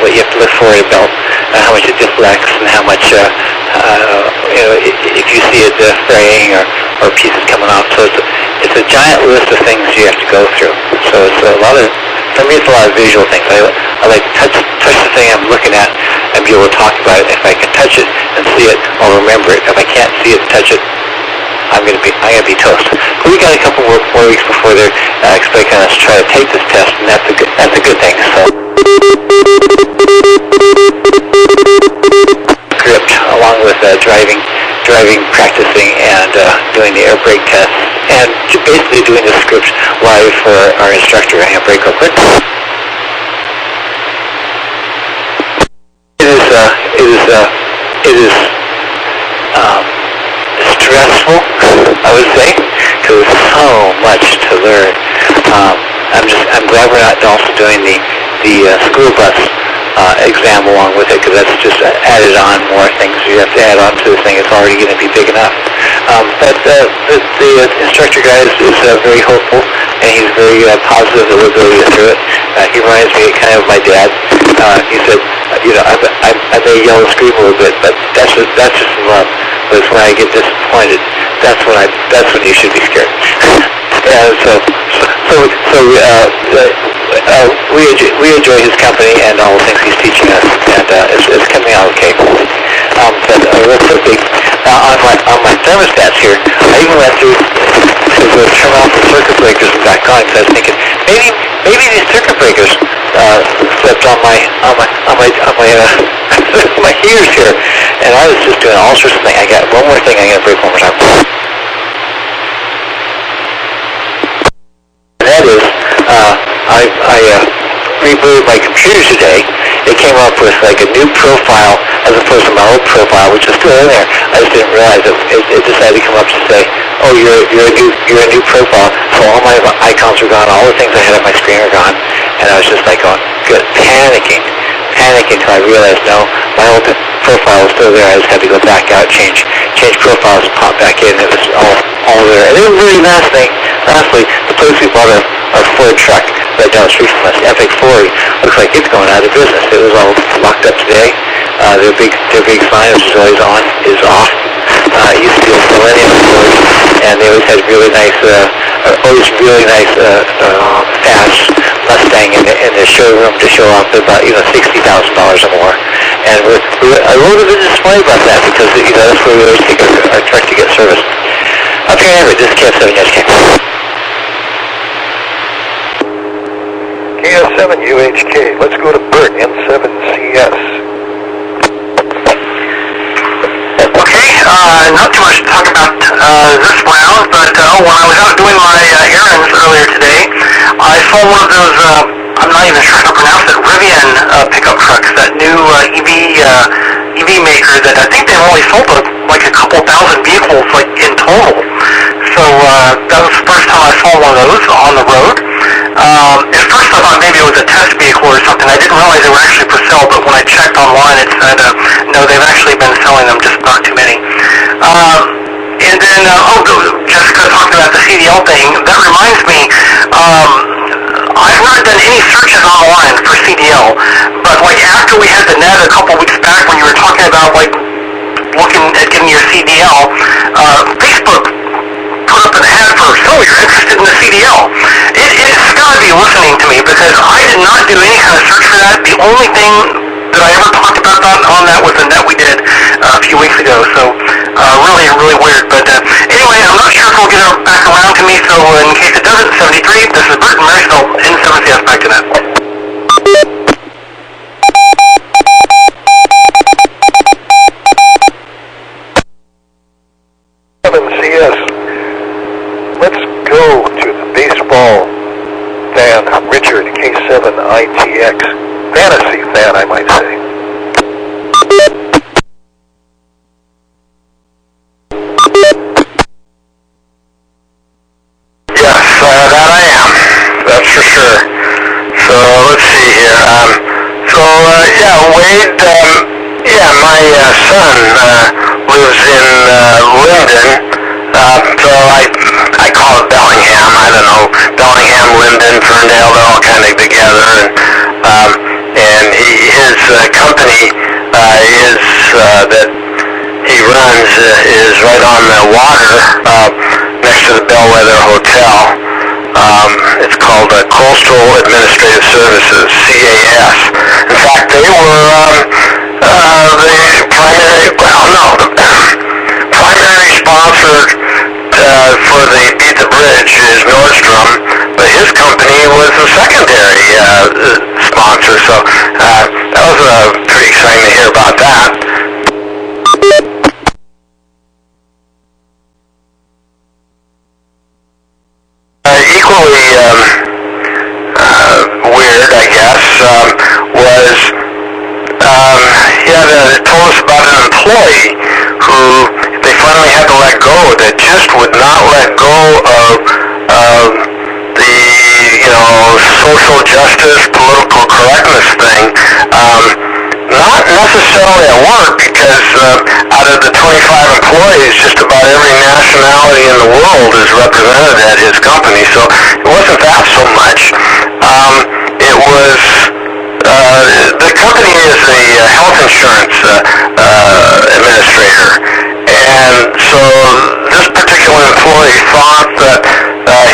what you have to look for in a belt, how much it deflects and how much if you see it fraying or pieces coming off. So it's a giant list of things you have to go through. So it's a lot of, for me, it's a lot of visual things. I like to touch the thing I'm looking at and be able to talk about it. If I can touch it and see it, I'll remember it. If I can't see it and touch it, I'm gonna be toast. But we got a couple more weeks before they're expecting us to try to take this test, and that's a good thing. So script along with driving, practicing, and doing the air brake tests, and basically doing the script live for our instructor. I'm gonna break real quick. It is stressful, I would say, because there's so much to learn. I'm glad we're not also doing the school bus exam along with it, because that's just added on more things you have to add on to the thing. It's already going to be big enough. But the instructor guy is very hopeful, and he's very positive that we'll go through it. He reminds me kind of my dad. He said, I may yell and scream a little bit, but that's just love. But it's when I get disappointed, that's when you should be scared. And we enjoy his company and all the things he's teaching us, and it's coming out okay. But real quickly, on my thermostats here, I even went through to turn off the circuit breakers and back on, because I was thinking maybe these circuit breakers slipped on my my heaters here, and I was just doing all sorts of things. I got one more thing I'm going to break one more time. That is, I rebooted my computer today. It came up with like a new profile as opposed to my old profile, which is still in there. I just didn't realize it decided to come up to say, oh, you're a new profile. So all my icons are gone, all the things I had on my screen are gone, and I was just like going, good, panicking until I realized, no, my old profile was still there. I just had to go back out, change profiles, pop back in. It was all there. And then really lastly, the place we bought our Ford truck right down the street from us, Epic Ford, looks like it's going out of business. It was all locked up today. Their big sign, which is always on, is off. It used to be a Millennium Ford, and they always had really nice fast Mustang in the showroom to show off about $60,000 or more. And we're a little bit disappointed about that, because that's where we always take our truck to get serviced. Up here, Everett, this is KF7UHK. KF7UHK, let's go to Bert, N7CS. Okay, not too much to talk about this round, but when I was out doing my errands earlier today, I saw one of those, I'm not even sure how to pronounce it, Rivian pickup trucks, that new EV maker that I think they've only sold like a couple thousand vehicles like in total. So that was the first time I saw one of those on the road. At first I thought maybe it was a test vehicle or something. I didn't realize they were actually for sale, but when I checked online it said, no, they've actually been selling them, just not too many. And then, Jessica talking about the CDL thing, that reminds me, I've not done any searches online for CDL, but like after we had the net a couple weeks back when you were talking about like looking at getting your CDL, Facebook put up an ad for, so you're interested in the CDL. It's got to be listening to me, because I did not do any kind of search for that. The only thing that I ever talked about on that was the net we did a few weeks ago. So really weird. But anyway, I'm not sure if we'll get it back around to me. So in case it doesn't, 73, this is Bert in Marysville, N7CS, back to net. Let's go to the baseball fan, Richard, K7ITX. Fantasy fan, I might say. Yes, that I am. That's for sure. So let's see here. Wade, Yeah, my son lives in Linden, so I call it Bellingham. I don't know, Bellingham, Linden, Ferndale, they're all kind of together. And his company is that he runs is right on the water next to the Bellwether Hotel. It's called Coastal Administrative Services, CAS. In fact, they were the primary sponsor for the Beat the Bridge is Nordstrom, but his company was the secondary sponsor, so that was pretty exciting to hear about that. Equally weird, I guess, was he told us about an employee who they finally had to let go that just would not let go of the social justice, political correctness thing. Not necessarily at work, because out of the 25 employees, just about every nationality in the world is represented at his company, so it wasn't that so much. It was, the company is a health insurance administrator, and so this particular employee thought that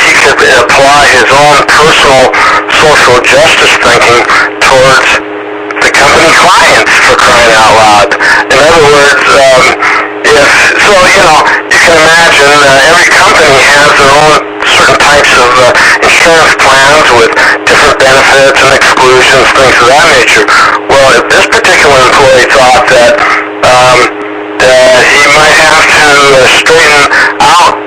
he could apply his own personal social justice thinking towards the company clients, for crying out loud. In other words, you can imagine every company has their own certain types of insurance plans with different benefits and exclusions, things of that nature. Well, if this particular employee thought that he might have to straighten out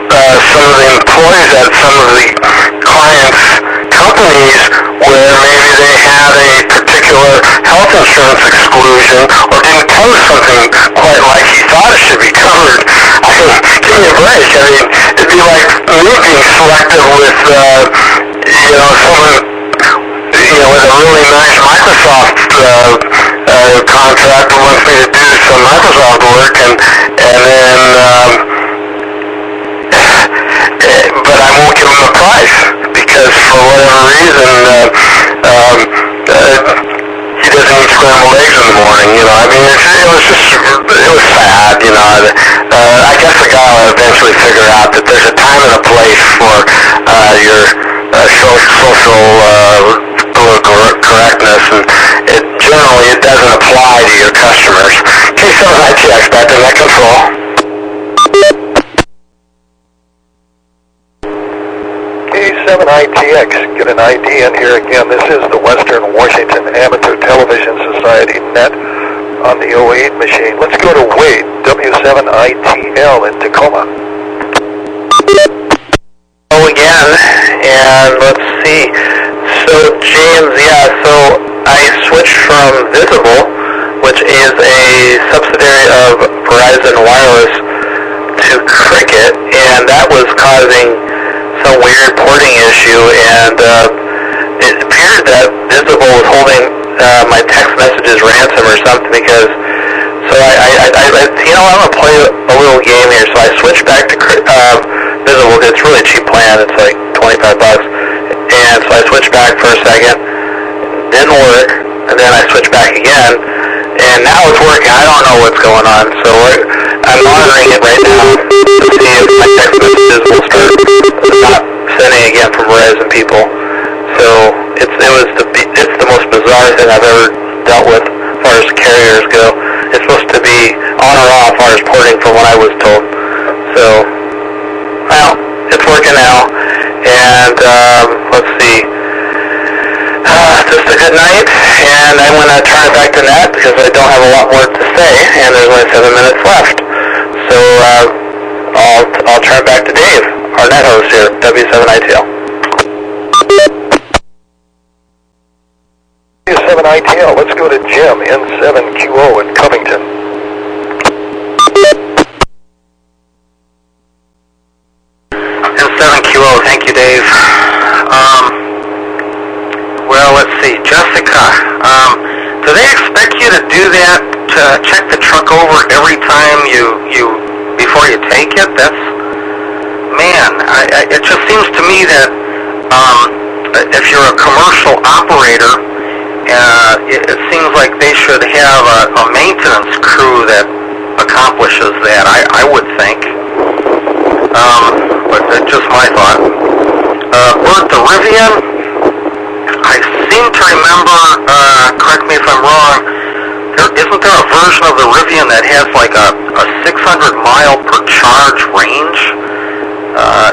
some of the employees at some of the clients' companies where maybe they had a particular health insurance exclusion or didn't cover something quite like he thought it should be covered. I mean, give me a break. I mean, it'd be like me being selective with, someone, with a really nice Microsoft contract who wants me to do some Microsoft work, and then, but I won't give him a price because for whatever reason, he doesn't eat scrambled eggs in the morning. I mean, it was sad. I guess the guy will eventually figure out that there's a time and a place for your social political correctness, and it doesn't apply to your customers. K7ITX, back to net control. K7ITX, get an ID in here again. This is the Western Washington Amateur Television Society net on the 08 machine. Let's go to Wade, W7ITL in Tacoma. Again, and let's see. So James, so I switched from Visible, which is a subsidiary of Verizon Wireless, to Cricket, and that was causing some weird porting issue, and it appeared that Visible was holding my text messages ransom or something, because I'm gonna play a little game here. So I switched back to Visible. It's a really cheap plan. It's like $25, and so I switched back for a second. Didn't work, and then I switched back again, and now it's working. I don't know what's going on, so I'm monitoring it right now to see if my text messages will start not sending again from Verizon people. So it's the most bizarre thing I've ever dealt with as far as carriers go. It's supposed to be on or off as far as porting from what I was told. So, well, it's working now, and let's see. Just a good night, and I'm going to turn it back to net because I don't have a lot more to say, and there's only 7 minutes left. So I'll turn it back to Dave, our net host here, W7ITL. W7ITL, let's go to Jim, N7QO in Covington. N7QO, thank you, Dave. Well, let's see, Jessica, do they expect you to do that check the truck over every time before you take it? It just seems to me that if you're a commercial operator, it seems like they should have a maintenance crew that accomplishes that, I would think. But that's just my thought. Bert, the Rivian, I seem to remember, correct me if I'm wrong, isn't there a version of the Rivian that has like a 600 mile per charge range?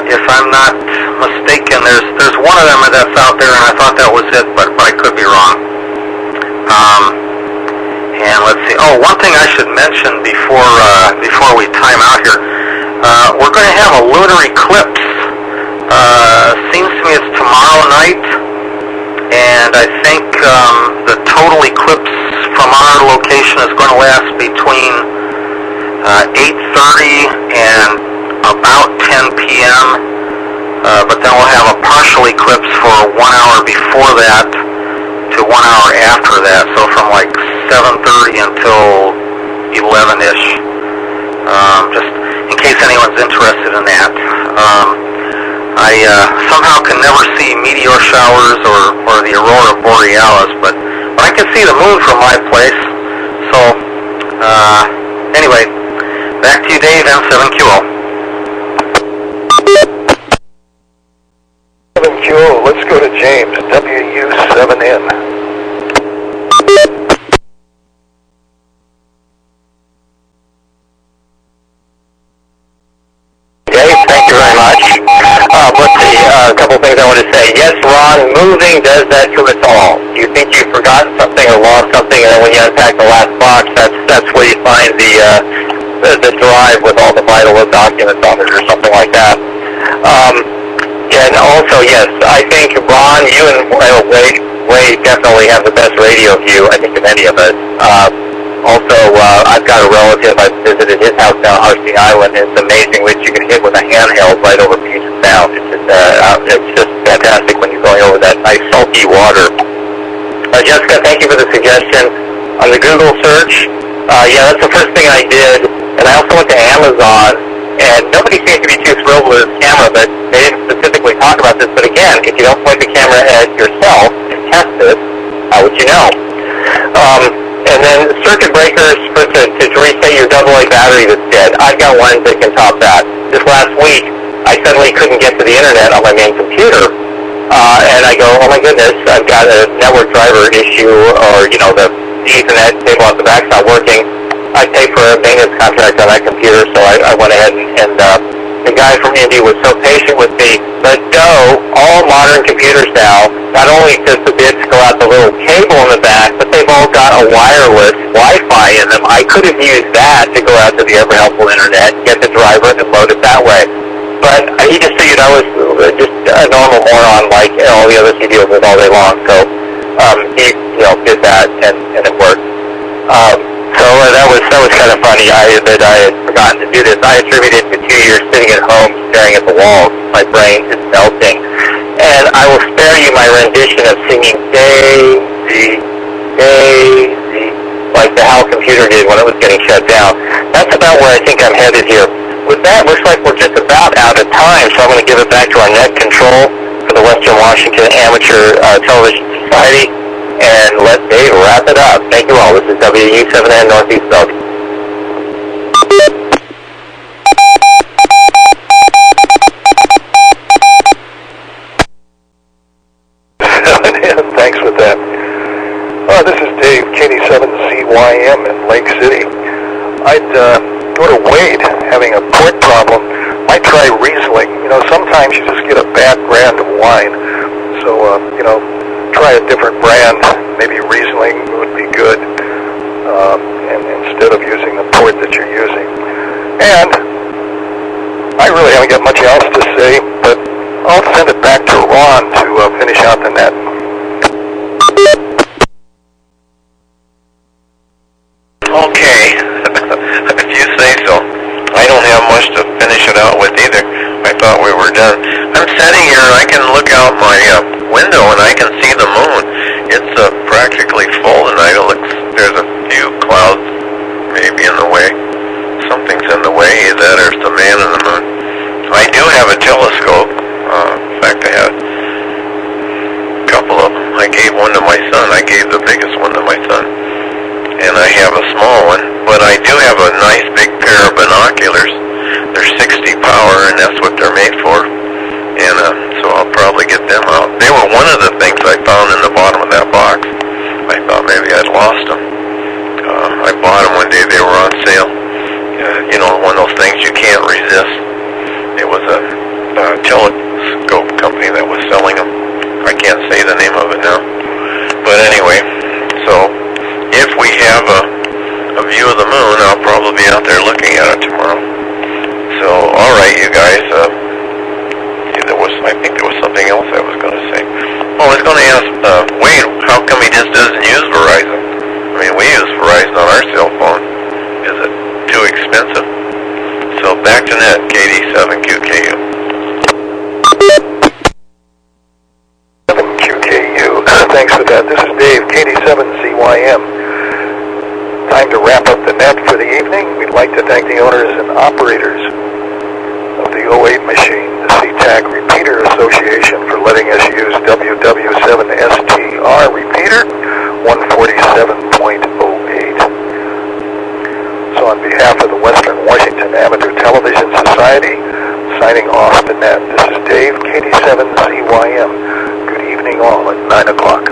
If I'm not mistaken, there's one of them that's out there, and I thought that was it, but I could be wrong. And let's see. Oh, one thing I should mention before we time out here, we're going to have a lunar eclipse. Seems to me it's tomorrow night, and I think the total eclipse from our location is going to last between 8:30 and about 10 p.m., but then we'll have a partial eclipse for 1 hour before that to 1 hour after that, so from like 7:30 until 11-ish, just in case anyone's interested in that. I somehow can never see meteor showers or the aurora borealis, but I can see the moon from my place. So, anyway, back to you, Dave, M7QO. 7QO, let's go to James, WU7N. Thank you very much. Let's see, a couple things I want to say. Yes, Ron, moving does that to us all. You think you've forgotten something or lost something, and then when you unpack the last box, that's where you find the drive with all the vital documents on it or something like that. And also, yes, I think, Ron, you and Wade definitely have the best radio view, I think, of any of us. Also, I've got a relative. I've visited his house down Harsty Island. It's amazing what you can hit with a handheld right over Puget Sound. It's just fantastic when you're going over that nice salty water. Jessica, thank you for the suggestion. On the Google search, yeah, that's the first thing I did. And I also went to Amazon, and nobody seems to be too thrilled with this camera, but they didn't specifically talk about this. But again, if you don't point the camera at yourself and test it, how would you know? And then circuit breakers to reset your AA battery that's dead. I've got ones that can top that. This last week, I suddenly couldn't get to the internet on my main computer. And I go, oh my goodness, I've got a network driver issue, or, the Ethernet cable off the back's not working. I paid for a maintenance contract on that computer, so I went ahead and the guy from Indy was so patient with me. But no, all modern computers now, not only does the bits go out the little cable in the back, but they've all got a wireless Wi-Fi in them. I could have used that to go out to the ever helpful internet, get the driver, and load it that way. But he just figured I was just a normal moron like all the others he deals with all day long. So he did that, and it worked. So that was kind of funny. That I had forgotten to do this. I attribute it to 2 years sitting at home staring at the walls. My brain is melting. And I will spare you my rendition of singing Daisy, Daisy, like the HAL computer did when it was getting shut down. That's about where I think I'm headed here. With that, looks like we're just about out of time, so I'm going to give it back to our net control for the Western Washington Amateur Television Society, and let Dave wrap it up. Thank you all. This is WU7N Northeast Belgium. Thanks for that. This is Dave, KD7ZYM in Lake City. I'd go to Wade, having a port problem. Might try Riesling. Sometimes you just get a bad brand of wine. So, try a different brand. Maybe Riesling would be good, and instead of using the port that you're using. And I really haven't got much else to say, but I'll send it back to Ron to finish out the net. Okay, if you say so. I don't have much to finish it out with either. I thought we were done. I'm sitting here and I can look out my window and I can see the moon. It's practically full tonight. There's a few clouds gave one to my son. I gave the biggest one to my son. And I have a small one, but I do have a nice big pair of binoculars. They're 60 power, and that's what they're made for. And so I'll probably get them out. They were one of the things I found in the bottom of that box. I thought maybe I'd lost them. I bought them one day. They were on sale. You know, one of those things you can't resist. It was a telescope company that was selling them. I can't say the name of it now. But anyway, so if we have a view of the moon, I'll probably be out there looking at it tomorrow. So, all right, you guys. I think there was something else I was going to say. Oh, I was going to ask Wade, how come he just doesn't use Verizon? I mean, we use Verizon on our cell phone. Is it too expensive? So back to net, KD7QKU. 7QKU. Thanks for that. This is Dave, KD7ZYM. Time to wrap up the net for the evening. We'd like to thank the owners and operators of the 08 machine, the SeaTac Repeater Association, for letting us use WW7STR repeater 147.08. So on behalf of the Western Washington Amateur Television Society, signing off the net, this is Dave, KD7ZYM. Good evening all at 9 o'clock.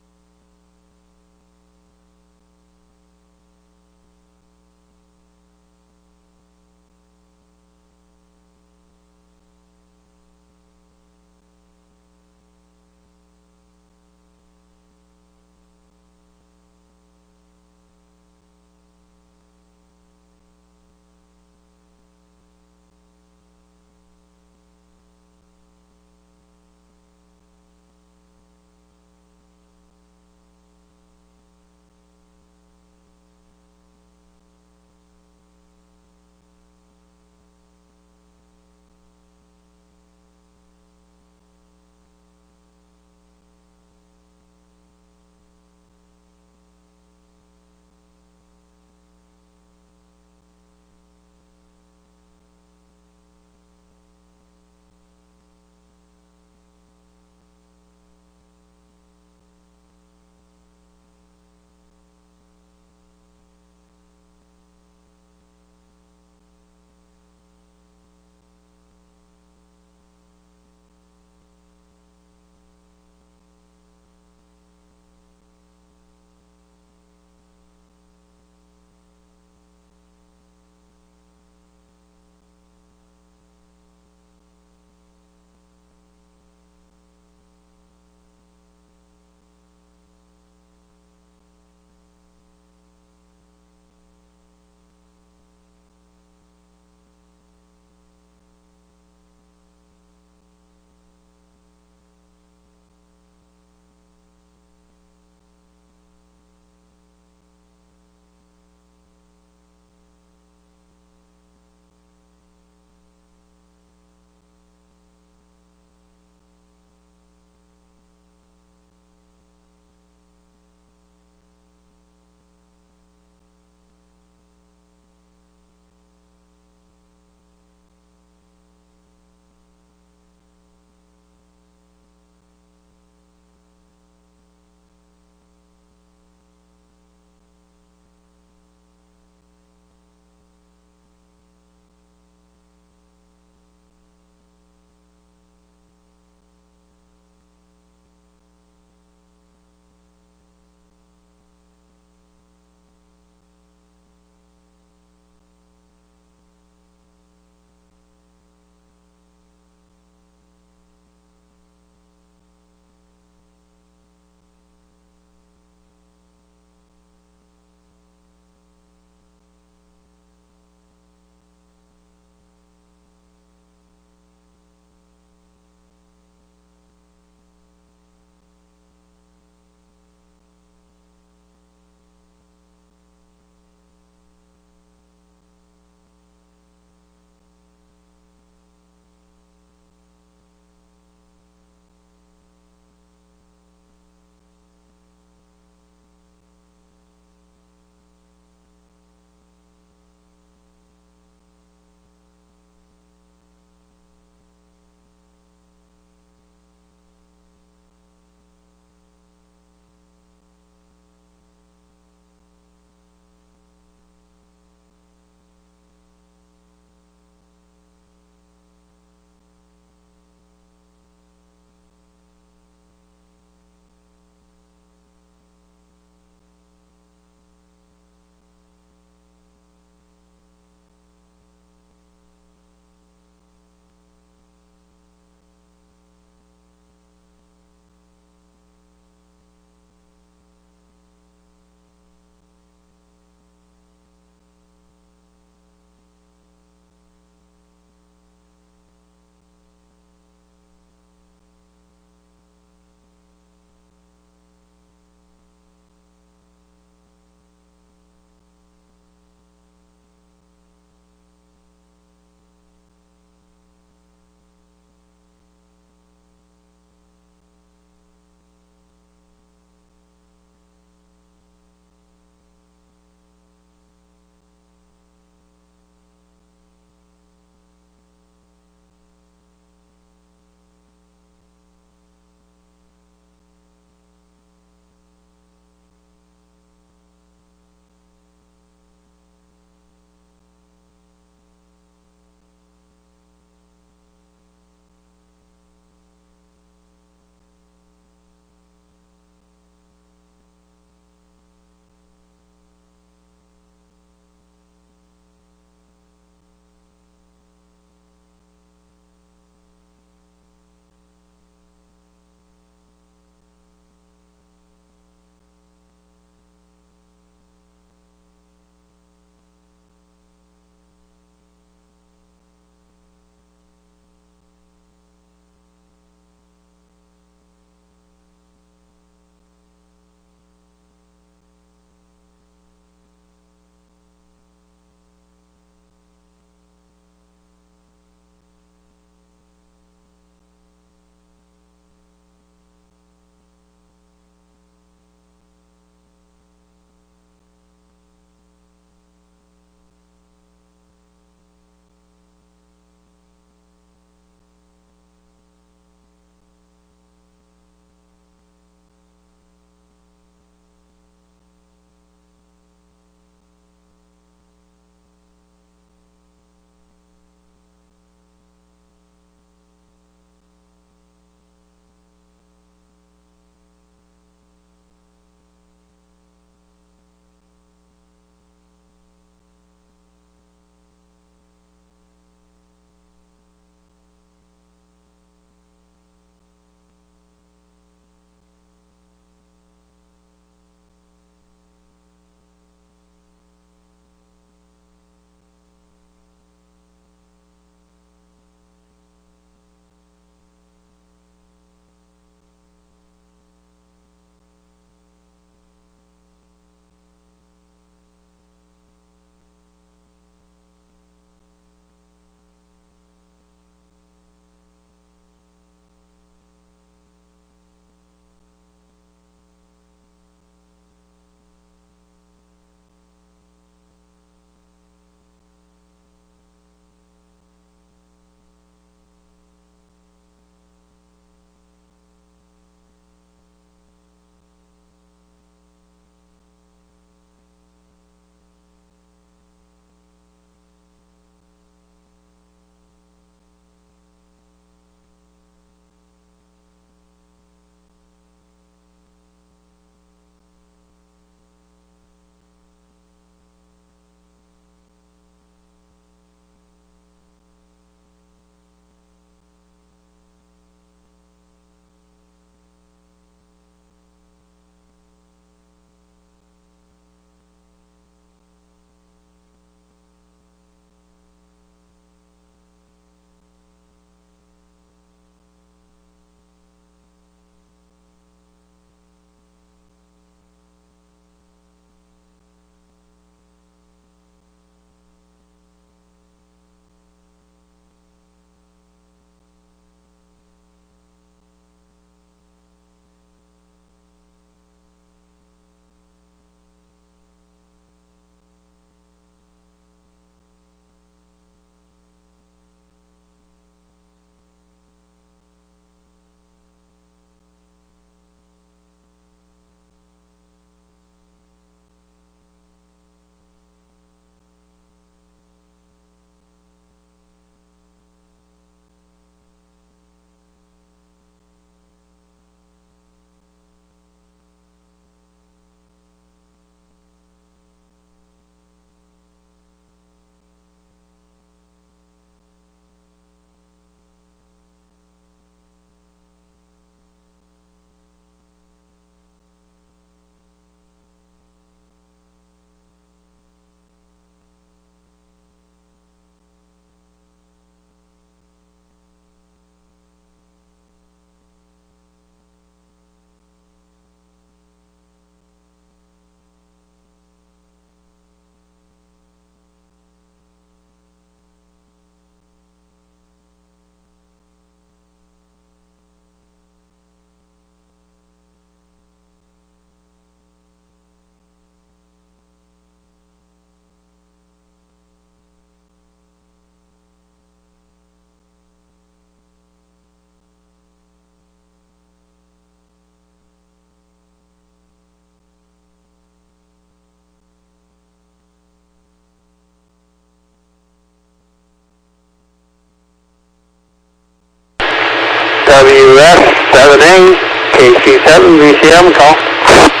WW7ATS, KC7, VCM, call.